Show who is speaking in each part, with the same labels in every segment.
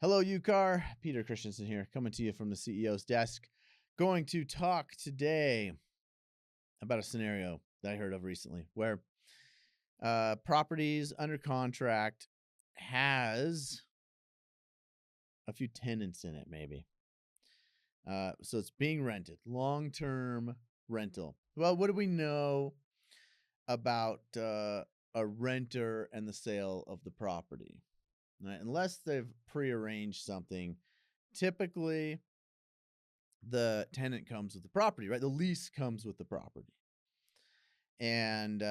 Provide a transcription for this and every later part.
Speaker 1: Hello, UCAR. Peter Christensen here, coming to you from the CEO's desk. Going to talk today about a scenario that I heard of recently where properties under contract has a few tenants in it, maybe. So it's being rented, long-term rental. Well, what do we know about a renter and the sale of the property? Right? Unless they've prearranged something, typically the tenant comes with the property, right? The lease comes with the property. And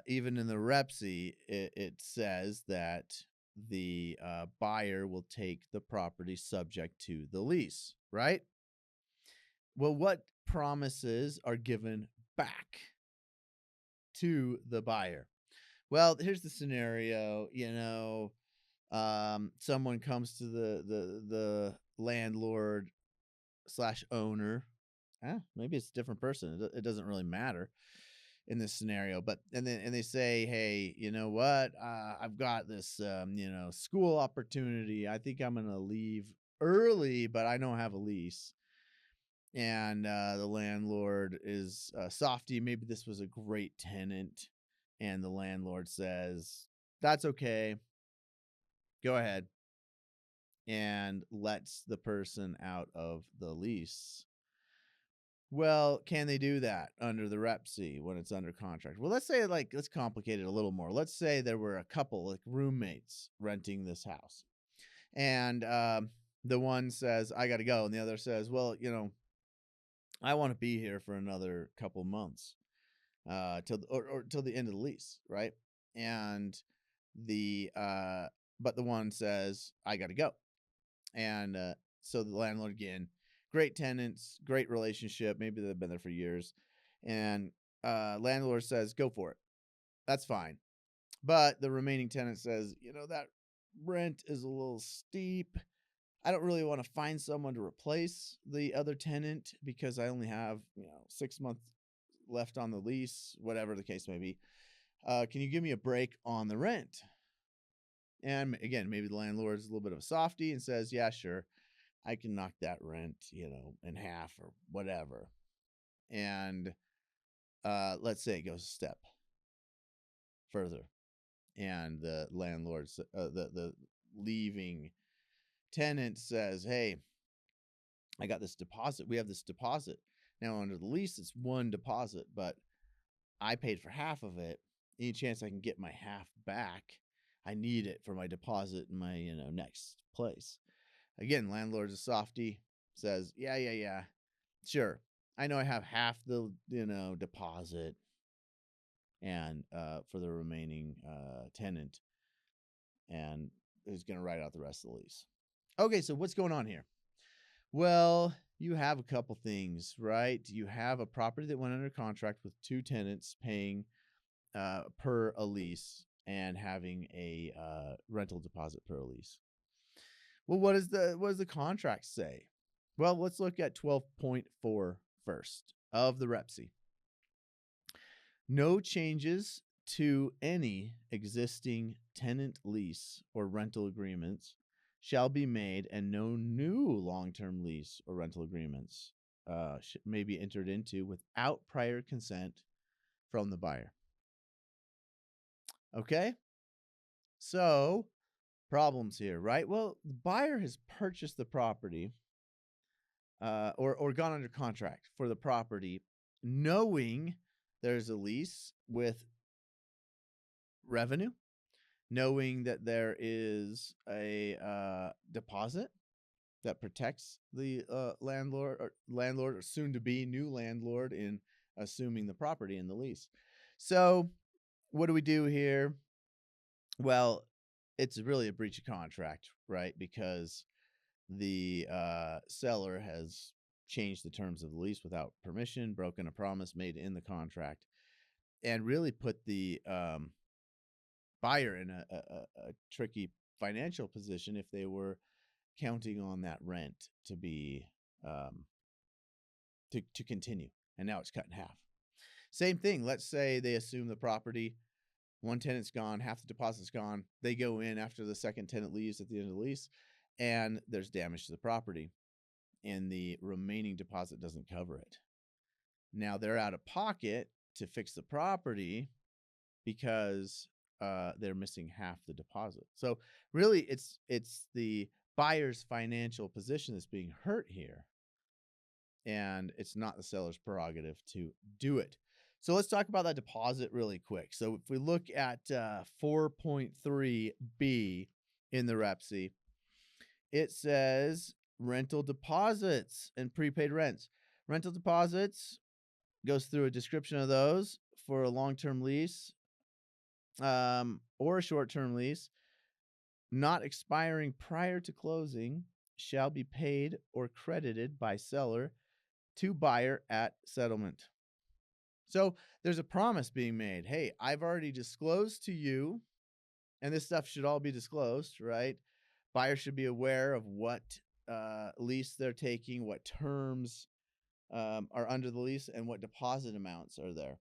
Speaker 1: even in the REPSI, it says that the buyer will take the property subject to the lease, right? Well, what promises are given back to the buyer? Well, here's the scenario. Someone comes to the landlord slash owner. Maybe it's a different person. It doesn't really matter in this scenario. But and they say, hey, you know what? I've got this school opportunity. I think I'm gonna leave early, but I don't have a lease. And the landlord is softy. Maybe this was a great tenant, and the landlord says, "That's okay. Go ahead," and lets the person out of the lease. Well, can they do that under the REPSI when it's under contract? Well, let's complicate it a little more. Let's say there were a couple, like roommates, renting this house, and the one says, "I got to go," and the other says, "Well, I want to be here for another couple months, till the end of the lease, right?" And but the one says, "I got to go," and so the landlord again, great tenants, great relationship, maybe they've been there for years, and landlord says, "Go for it." That's fine. But the remaining tenant says, that rent is a little steep. I don't really want to find someone to replace the other tenant because I only have 6 months left on the lease, whatever the case may be. Can you give me a break on the rent? And again, maybe the landlord's a little bit of a softy and says, "Yeah, sure, I can knock that rent, in half or whatever." And let's say it goes a step further, and the landlord's the leaving tenant says, "Hey, I got this deposit. We have this deposit now under the lease. It's one deposit, but I paid for half of it. Any chance I can get my half back? I need it for my deposit in my next place." Again, landlord's a softy, says, yeah, sure. I know I have half the deposit, and for the remaining tenant, and is going to write out the rest of the lease. Okay, so what's going on here? Well, you have a couple things, right? You have a property that went under contract with two tenants paying per a lease and having a rental deposit per a lease. Well, what does the contract say? Well, let's look at 12.4 first of the REPSI. No changes to any existing tenant lease or rental agreements shall be made, and no new long-term lease or rental agreements may be entered into without prior consent from the buyer. Okay? So, problems here, right? Well, the buyer has purchased the property or gone under contract for the property knowing there's a lease with revenue, knowing that there is a deposit that protects the landlord or soon to be new landlord in assuming the property in the lease. So what do we do here? Well, it's really a breach of contract, right? Because the seller has changed the terms of the lease without permission, broken a promise made in the contract, and really put the buyer in a tricky financial position if they were counting on that rent to be to continue, and now it's cut in half. Same thing. Let's say they assume the property, one tenant's gone, half the deposit's gone. They go in after the second tenant leaves at the end of the lease, and there's damage to the property, and the remaining deposit doesn't cover it. Now they're out of pocket to fix the property because they're missing half the deposit. So really, it's the buyer's financial position that's being hurt here, and it's not the seller's prerogative to do it. So let's talk about that deposit really quick. So if we look at 4.3b in the REPC, it says rental deposits and prepaid rents. Rental deposits goes through a description of those for a long-term lease or a short-term lease, not expiring prior to closing, shall be paid or credited by seller to buyer at settlement. So there's a promise being made. Hey, I've already disclosed to you, and this stuff should all be disclosed, right? Buyer should be aware of what lease they're taking, what terms are under the lease, and what deposit amounts are there.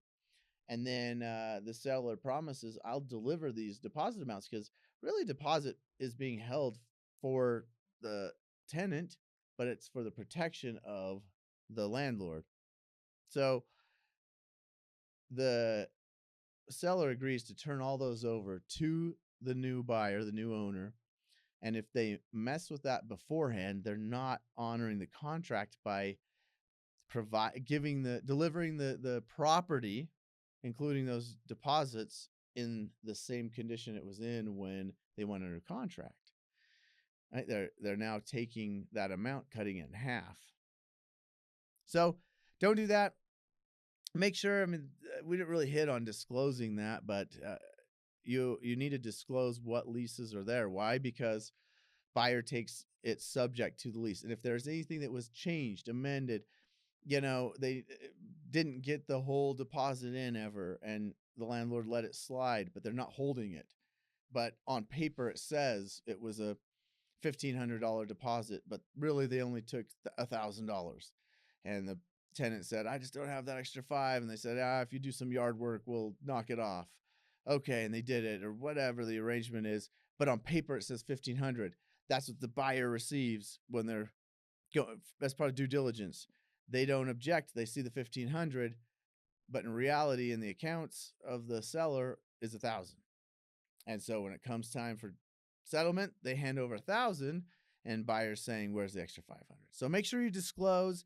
Speaker 1: And then the seller promises, I'll deliver these deposit amounts, because really deposit is being held for the tenant, but it's for the protection of the landlord. So the seller agrees to turn all those over to the new buyer, the new owner. And if they mess with that beforehand, they're not honoring the contract by delivering the property, including those deposits, in the same condition it was in when they went under contract. Right? They're now taking that amount, cutting it in half. So don't do that. Make sure, we didn't really hit on disclosing that, but you need to disclose what leases are there. Why? Because buyer takes it subject to the lease. And if there's anything that was changed, amended, they didn't get the whole deposit in ever, and the landlord let it slide, but they're not holding it. But on paper, it says it was a $1,500 deposit, but really they only took $1,000. And the tenant said, I just don't have that extra $5. And they said, if you do some yard work, we'll knock it off. Okay. And they did it, or whatever the arrangement is. But on paper, it says $1,500. That's what the buyer receives when they're going. That's part of due diligence. They don't object. They see the $1,500, but in reality, in the accounts of the seller, is $1,000. And so when it comes time for settlement, they hand over $1,000, and buyer's saying, where's the extra $500? So make sure you disclose.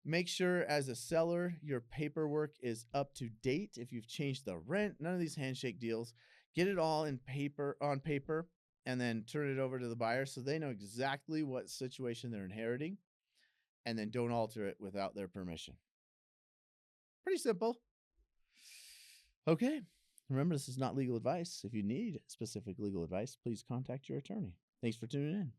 Speaker 1: Make sure as a seller, your paperwork is up to date. If you've changed the rent, none of these handshake deals, get it all on paper, and then turn it over to the buyer so they know exactly what situation they're inheriting, and then don't alter it without their permission. Pretty simple. Okay. Remember, this is not legal advice. If you need specific legal advice, please contact your attorney. Thanks for tuning in.